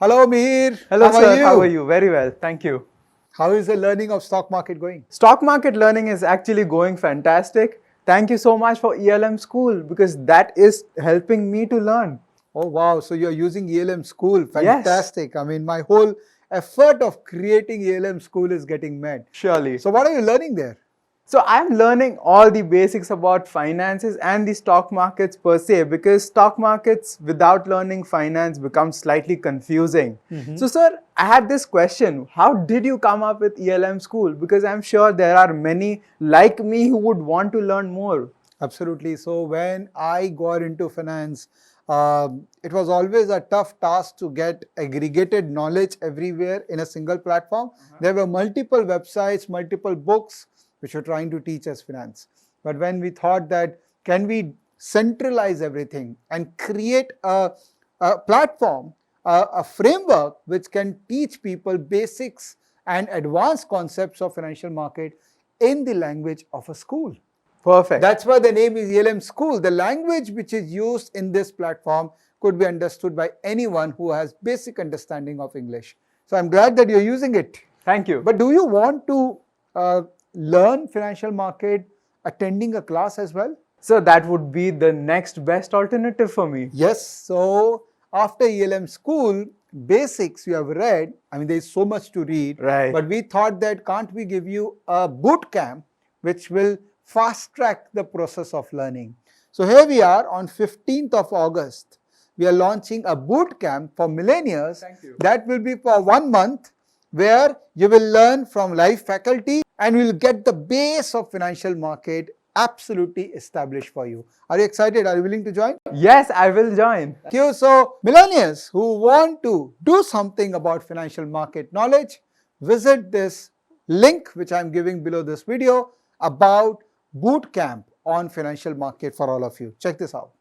Hello, Mihir. Hello, How sir. are you? How are you? Very well. Thank you. How is the learning of stock market going? Stock market learning is actually going fantastic. Thank you so much for ELM School because that is helping me to learn. Oh, wow. So you're using ELM School. Yes. Fantastic. I mean, my whole effort of creating ELM School is getting met. Surely. So what are you learning there? So I'm learning all the basics about finances and the stock markets per se because stock markets without learning finance becomes slightly confusing. So sir, I had this question. How did you come up with ELM School? Because I'm sure there are many like me who would want to learn more. Absolutely. So when I got into finance, it was always a tough task to get aggregated knowledge everywhere in a single platform. There were multiple websites, multiple books which were trying to teach us finance. But when we thought that can we centralize everything and create a platform, a framework which can teach people basics and advanced concepts of financial market in the language of a school. Perfect. That's why the name is ELM School. The language which is used in this platform could be understood by anyone who has basic understanding of English. So I'm glad that you're using it. Thank you. But do you want to learn financial market attending a class as well? So that would be the next best alternative for me. Yes. So after ELM School, basics you have read. I mean, there's so much to read. Right. But we thought that can't we give you a boot camp which will fast track the process of learning. So here we are on 15th of August. We are launching a boot camp for millennials. Thank you. That will be for 1 month where you will learn from live faculty and will get the base of financial market absolutely established for you. Are you excited? Are you willing to join? Yes, I will join. Thank you. So millennials who want to do something about financial market knowledge, visit this link which I am giving below this video about boot camp on financial market for all of you. Check this out.